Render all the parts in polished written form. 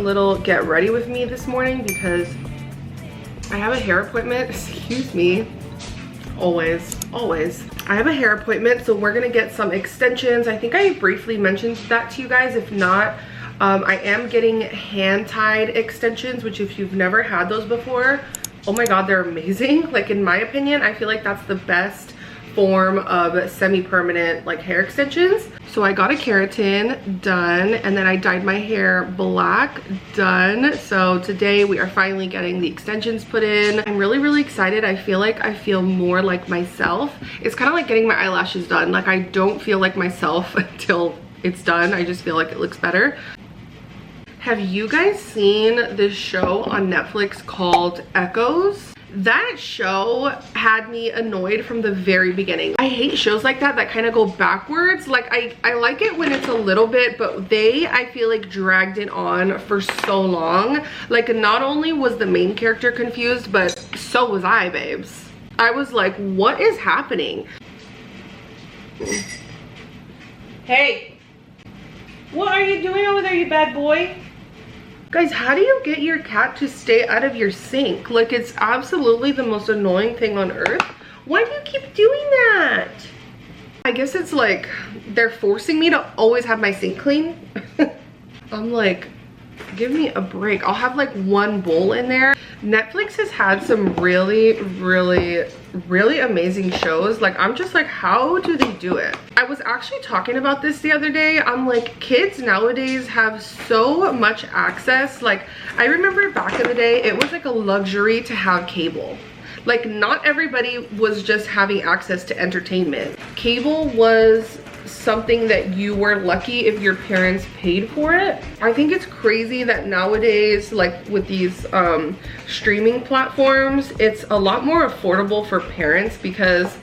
little get ready with me this morning because I have a hair appointment. Excuse me. Always. I have a hair appointment, so we're gonna get some extensions. I think I briefly mentioned that to you guys. If not, I am getting hand-tied extensions, which if you've never had those before, oh my god, they're amazing. Like, in my opinion, I feel like that's the best form of semi-permanent like hair extensions. So I got a keratin done, and then I dyed my hair black, done. So today we are finally getting the extensions put in. I'm really excited. I feel like I feel more like myself. It's kind of like getting my eyelashes done. Like, I don't feel like myself until it's done. I just feel like it looks better. Have you guys seen this show on Netflix called Echoes? That show had me annoyed from the very beginning. I hate shows like that kind of go backwards. Like, I like it when it's a little bit, but I feel like dragged it on for so long. Like, not only was the main character confused, but so was I, babes. I was like, what is happening? Hey, what are you doing over there, you bad boy? Guys, how do you get your cat to stay out of your sink? Like, it's absolutely the most annoying thing on earth. Why do you keep doing that? I guess it's like they're forcing me to always have my sink clean. I'm like, give me a break. I'll have like one bowl in there. Netflix has had some really amazing shows. Like, I'm just like, how do they do it? I was actually talking about this the other day. I'm like, kids nowadays have so much access. Like, I remember back in the day, it was like a luxury to have cable. Like, not everybody was just having access to entertainment. Cable was something that you were lucky if your parents paid for it. I think it's crazy that nowadays, like with these streaming platforms, it's a lot more affordable for parents, because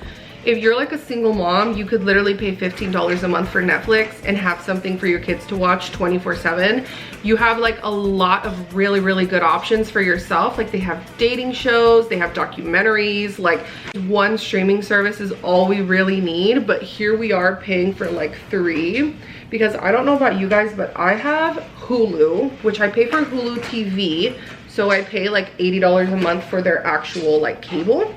if you're like a single mom, you could literally pay $15 a month for Netflix and have something for your kids to watch 24/7. You have like a lot of really good options for yourself. Like, they have dating shows, they have documentaries. Like, one streaming service is all we really need, but here we are paying for like 3, because I don't know about you guys, but I have Hulu, which I pay for Hulu TV. So I pay like $80 a month for their actual like cable.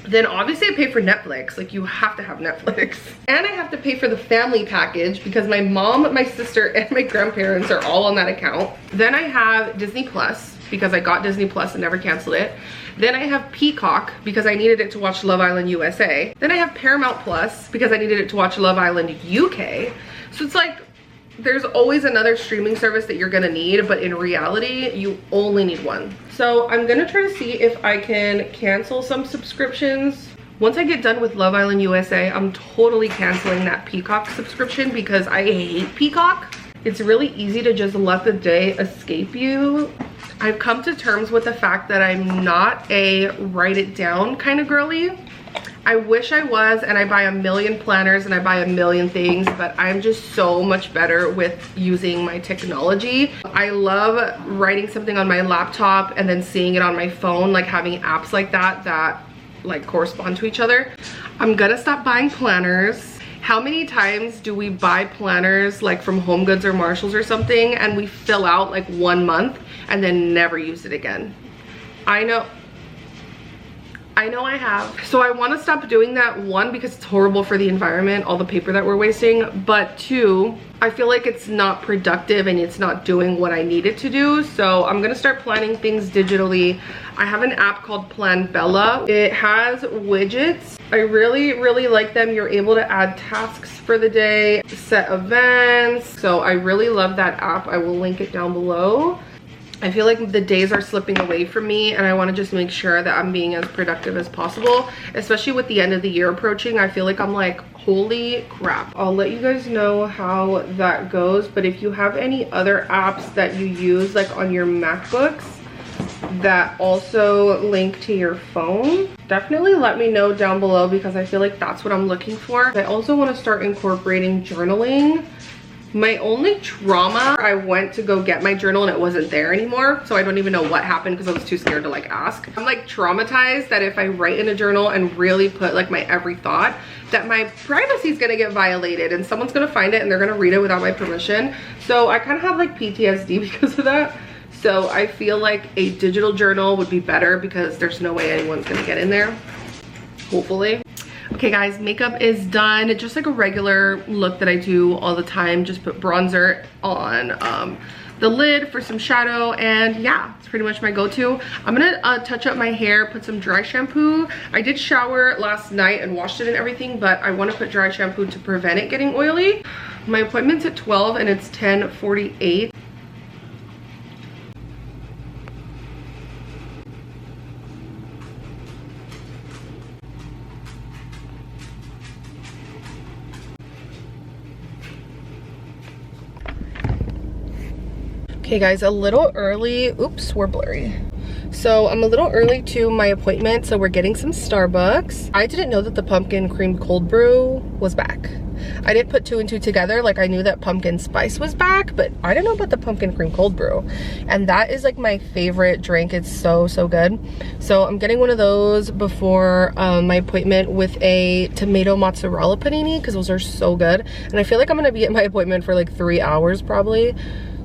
Then obviously I pay for Netflix. Like, you have to have Netflix. And I have to pay for the family package because my mom, my sister, and my grandparents are all on that account. Then I have Disney Plus because I got Disney Plus and never canceled it. Then I have Peacock because I needed it to watch Love Island USA. Then I have Paramount Plus because I needed it to watch Love Island UK. So it's like, there's always another streaming service that you're gonna need, but in reality, you only need one. So I'm gonna try to see if I can cancel some subscriptions. Once I get done with Love Island USA, I'm totally canceling that Peacock subscription because I hate Peacock. It's really easy to just let the day escape you. I've come to terms with the fact that I'm not a write it down kind of girly. I wish I was, and I buy a million planners and I buy a million things, but I'm just so much better with using my technology. I love writing something on my laptop and then seeing it on my phone, like having apps like that like correspond to each other. I'm gonna stop buying planners. How many times do we buy planners like from Home Goods or Marshalls or something, and we fill out like 1 month and then never use it again? I know I have. So I want to stop doing that, 1, because it's horrible for the environment, all the paper that we're wasting, but 2, I feel like it's not productive and it's not doing what I need it to do. So I'm gonna start planning things digitally. I have an app called Plan Bella. It has widgets. I really like them. You're able to add tasks for the day, set events. So I really love that app. I will link it down below. I feel like the days are slipping away from me, and I want to just make sure that I'm being as productive as possible, especially with the end of the year approaching. I feel like I'm like, holy crap. I'll let you guys know how that goes, but if you have any other apps that you use like on your MacBooks that also link to your phone, definitely let me know down below, because I feel like that's what I'm looking for. I also want to start incorporating journaling My only trauma, I went to go get my journal and it wasn't there anymore. So I don't even know what happened because I was too scared to like ask. I'm like traumatized that if I write in a journal and really put like my every thought, that my privacy is gonna get violated and someone's gonna find it and they're gonna read it without my permission. So I kind of have like PTSD because of that. So I feel like a digital journal would be better because there's no way anyone's gonna get in there, hopefully. Okay guys, makeup is done. Just like a regular look that I do all the time. Just put bronzer on the lid for some shadow, and yeah, it's pretty much my go-to. I'm gonna touch up my hair, put some dry shampoo. I did shower last night and washed it and everything, but I want to put dry shampoo to prevent it getting oily. My appointment's at 12 and it's 10:48. Okay guys, a little early. Oops, we're blurry. So I'm a little early to my appointment, so we're getting some Starbucks. I didn't know that the pumpkin cream cold brew was back. I didn't put two and two together. Like I knew that pumpkin spice was back, but I didn't know about the pumpkin cream cold brew. And that is like my favorite drink. It's so good. So I'm getting one of those before my appointment with a tomato mozzarella panini, because those are so good. And I feel like I'm gonna be at my appointment for like 3 hours probably.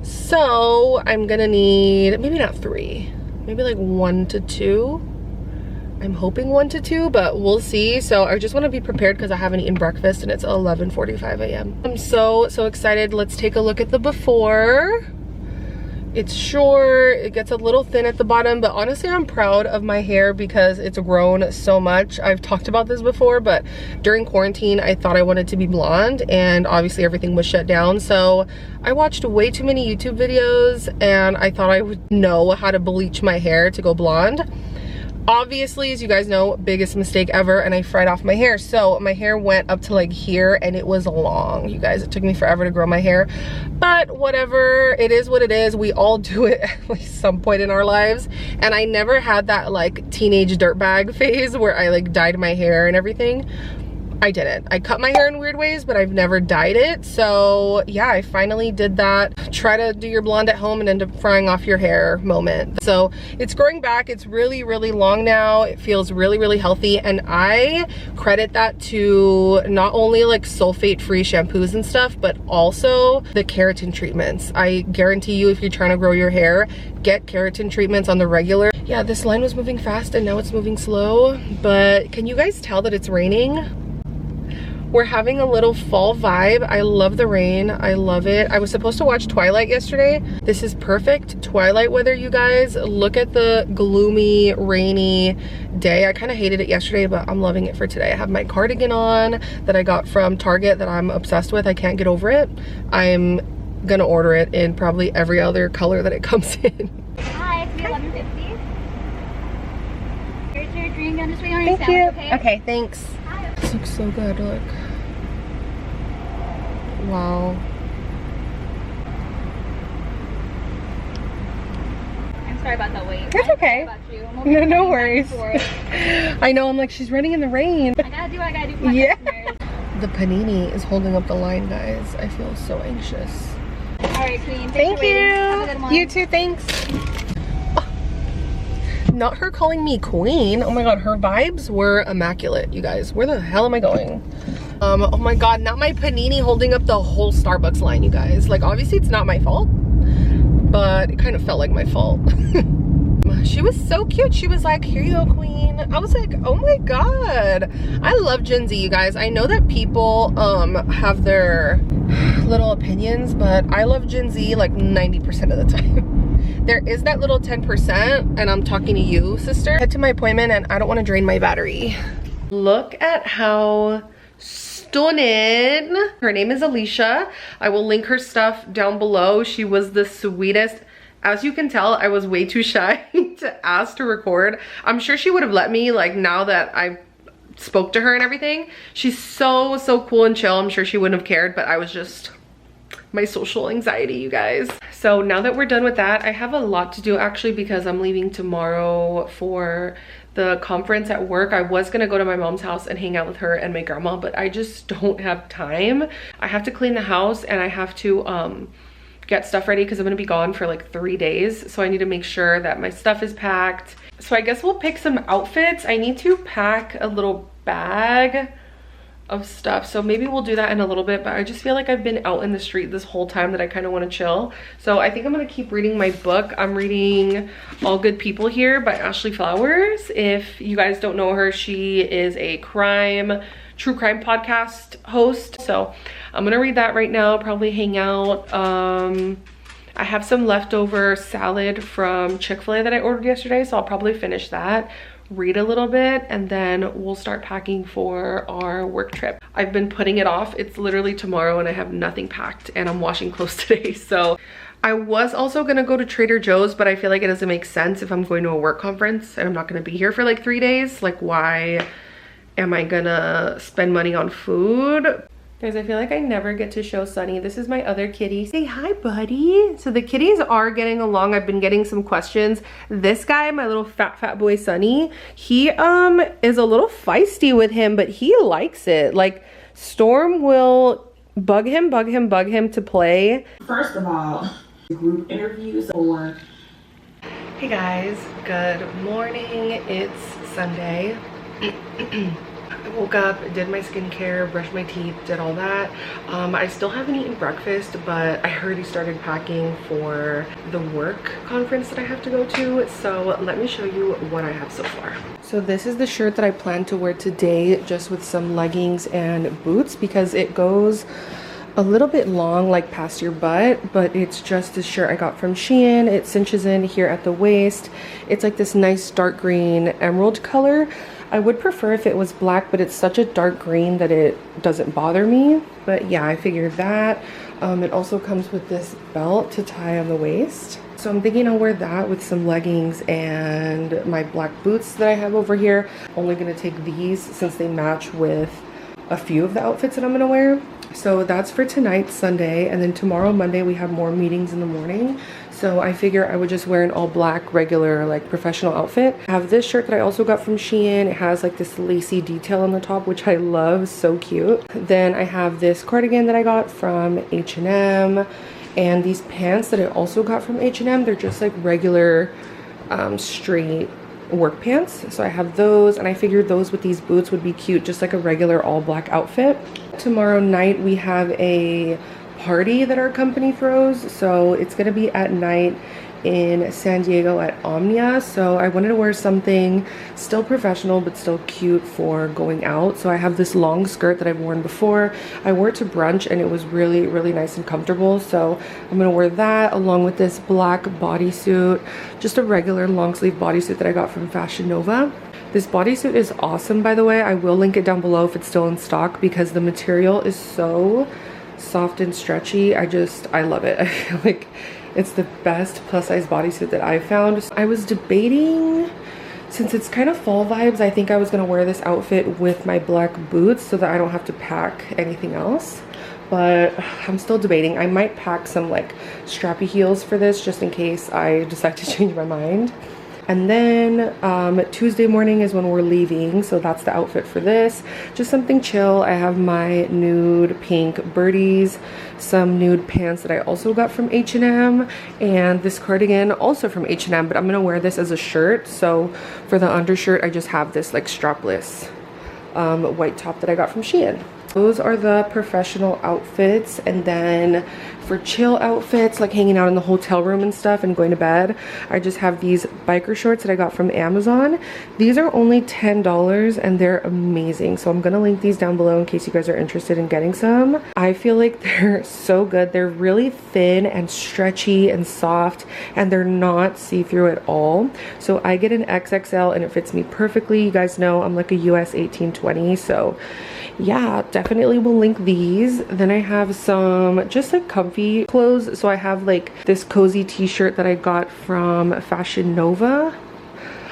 So I'm gonna need, maybe not 3, maybe like 1 to 2. I'm hoping 1 to 2, but we'll see. So I just want to be prepared because I haven't eaten breakfast and it's 11:45 a.m. I'm so excited. Let's take a look at the before. It's short, it gets a little thin at the bottom, but honestly I'm proud of my hair because it's grown so much. I've talked about this before, but during quarantine I thought I wanted to be blonde, and obviously everything was shut down, so I watched way too many YouTube videos and I thought I would know how to bleach my hair to go blonde. Obviously, as you guys know, biggest mistake ever, and I fried off my hair. So my hair went up to like here and it was long. You guys, it took me forever to grow my hair, but whatever, it is what it is. We all do it at least some point in our lives. And I never had that like teenage dirtbag phase where I like dyed my hair and everything. I didn't. I cut my hair in weird ways, but I've never dyed it. So yeah, I finally did that. Try to do your blonde at home and end up frying off your hair moment. So it's growing back. It's really long now. It feels really healthy. And I credit that to not only like sulfate-free shampoos and stuff, but also the keratin treatments. I guarantee you, if you're trying to grow your hair, get keratin treatments on the regular. Yeah, this line was moving fast and now it's moving slow. But can you guys tell that it's raining? We're having a little fall vibe. I love the rain. I love it. I was supposed to watch Twilight yesterday. This is perfect Twilight weather, you guys. Look at the gloomy, rainy day. I kind of hated it yesterday, but I'm loving it for today. I have my cardigan on that I got from Target that I'm obsessed with. I can't get over it. I'm gonna order it in probably every other color that it comes in. Hi, it's 11:50. Here's your drink. I'm just waiting on your Thank you. sandwich, okay? Okay, thanks. This looks so good, look. Wow. I'm sorry about that wait. That's okay. No worries. I know, I'm like, she's running in the rain. I gotta do what I gotta do for my customers. The panini is holding up the line, guys. I feel so anxious. Alright, Queen. Thank you. Have a good one. You too, thanks. Not her calling me queen. Oh my god, her vibes were immaculate, you guys. Where the hell am I going? Oh my god, not my panini holding up the whole Starbucks line, you guys. Like, obviously it's not my fault, but it kind of felt like my fault. She was so cute. She was like, here you go, queen. I was like, oh my god. I love Gen Z, you guys. I know that people have their little opinions, but I love Gen Z like 90% of the time. There is that little 10%, and I'm talking to you, sister. Head to my appointment and I don't want to drain my battery. Look at how stunning. Her name is Alicia. I will link her stuff down below. She was the sweetest. As you can tell, I was way too shy to ask to record. I'm sure she would have let me, like, now that I spoke to her and everything. She's so cool and chill. I'm sure she wouldn't have cared, but I was just, my social anxiety, you guys. So now that we're done with that, I have a lot to do actually because I'm leaving tomorrow for the conference at work. I was gonna go to my mom's house and hang out with her and my grandma, but I just don't have time. I have to clean the house and I have to get stuff ready because I'm gonna be gone for like 3 days. So I need to make sure that my stuff is packed. So I guess we'll pick some outfits. I need to pack a little bag of stuff, so maybe we'll do that in a little bit, but I just feel like I've been out in the street this whole time that I kind of want to chill. So I think I'm gonna keep reading my book. I'm reading All Good People Here by Ashley Flowers. If you guys don't know her, she is a true crime podcast host. So I'm gonna read that right now, probably hang out. I have some leftover salad from Chick-fil-A that I ordered yesterday, so I'll probably finish that, read a little bit, and then we'll start packing for our work trip. I've been putting it off. It's literally tomorrow and I have nothing packed and I'm washing clothes today. So I was also gonna go to Trader Joe's, but I feel like it doesn't make sense if I'm going to a work conference and I'm not gonna be here for like 3 days. Like, why am I gonna spend money on food? Guys, I feel like I never get to show Sunny. This is my other kitty. Say hi, buddy. So the kitties are getting along. I've been getting some questions. This guy, my little fat boy Sunny, he is a little feisty with him, but he likes it. Like, Storm will bug him to play. First of all, group interviews or... Hey guys, good morning. It's Sunday. I woke up, did my skincare, brushed my teeth, did all that. I still haven't eaten breakfast, but I already started packing for the work conference that I have to go to. So let me show you what I have so far. So this is the shirt that I plan to wear today, just with some leggings and boots, because it goes a little bit long, like past your butt, but it's just this shirt I got from Shein. It cinches in here at the waist. It's like this nice dark green emerald color. I would prefer if it was black, but it's such a dark green that it doesn't bother me. But yeah, I figured that. It also comes with this belt to tie on the waist. So I'm thinking I'll wear that with some leggings and my black boots that I have over here. Only gonna take these since they match with a few of the outfits that I'm gonna wear. So that's for tonight, Sunday, and then tomorrow, Monday, we have more meetings in the morning. So I figure I would just wear an all black, regular, like professional outfit. I have this shirt that I also got from Shein. It has like this lacy detail on the top, which I love, so cute. Then I have this cardigan that I got from H&M, and these pants that I also got from H&M. They're just like regular straight work pants. So I have those, and I figured those with these boots would be cute, just like a regular all black outfit. Tomorrow night we have a party that our company throws, so it's gonna be at night in San Diego at Omnia. So I wanted to wear something still professional but still cute for going out. So I have this long skirt that I've worn before. I wore it to brunch and it was really, really nice and comfortable. So I'm gonna wear that along with this black bodysuit, just a regular long sleeve bodysuit that I got from Fashion Nova. This bodysuit is awesome, by the way. I will link it down below if it's still in stock, because the material is so soft and stretchy. I love it. I feel like it's the best plus size bodysuit that I've found. I was debating, since it's kind of fall vibes, I think I was gonna wear this outfit with my black boots so that I don't have to pack anything else. But I'm still debating. I might pack some like strappy heels for this just in case I decide to change my mind. And then Tuesday morning is when we're leaving, so that's the outfit for this. Just something chill. I have my nude pink birdies, some nude pants that I also got from H&M, and this cardigan also from H&M, but I'm gonna wear this as a shirt. So for the undershirt, I just have this like strapless white top that I got from Shein. Those are the professional outfits, and then for chill outfits, like hanging out in the hotel room and stuff and going to bed, I just have these biker shorts that I got from Amazon. These are only $10 and they're amazing. So I'm gonna link these down below in case you guys are interested in getting some. I feel like they're so good. They're really thin and stretchy and soft, and they're not see-through at all. So I get an XXL and it fits me perfectly. You guys know I'm like a US 18-20, so yeah, definitely will link these. Then I have some just like comfy clothes. So I have like this cozy t-shirt that I got from Fashion Nova.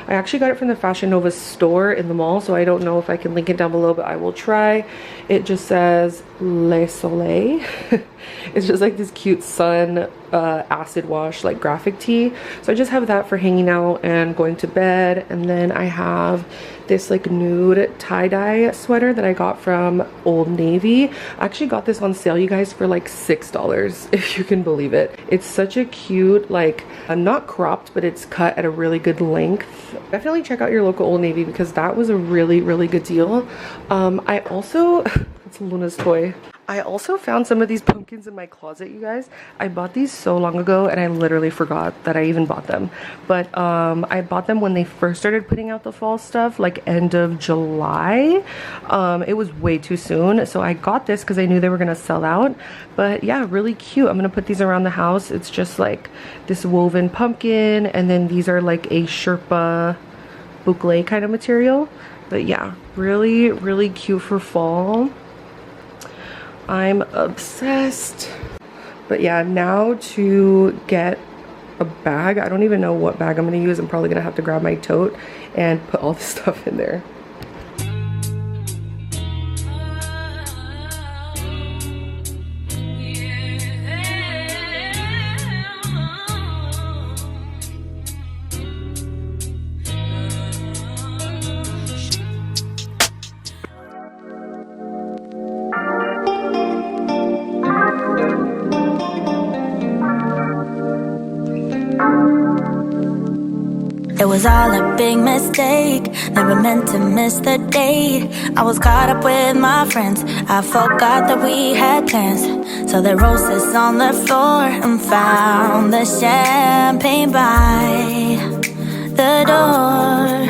I actually got it from the Fashion Nova store in the mall, so I don't know if I can link it down below, but I will try. It just says Le Soleil. It's just like this cute sun acid wash like graphic tee. So I just have that for hanging out and going to bed. And then I have this like nude tie-dye sweater that I got from Old Navy. I actually got this on sale, you guys, for like $6, if you can believe it. It's such a cute, like not cropped, but it's cut at a really good length. Definitely check out your local Old Navy because that was a really good deal. I also it's Luna's toy. I also found some of these pumpkins in my closet, you guys. I bought these so long ago and I literally forgot that I even bought them. But I bought them when they first started putting out the fall stuff, like end of July. It was way too soon. So I got this because I knew they were gonna sell out. But yeah, really cute. I'm gonna put these around the house. It's just like this woven pumpkin, and then these are like a Sherpa boucle kind of material. But yeah, really cute for fall. I'm obsessed. But yeah, now to get a bag. I don't even know what bag I'm gonna use. I'm probably gonna have to grab my tote and put all the stuff in there. It was all a big mistake, never meant to miss the date. I was caught up with my friends, I forgot that we had plans. So the roses on the floor and found the champagne by the door.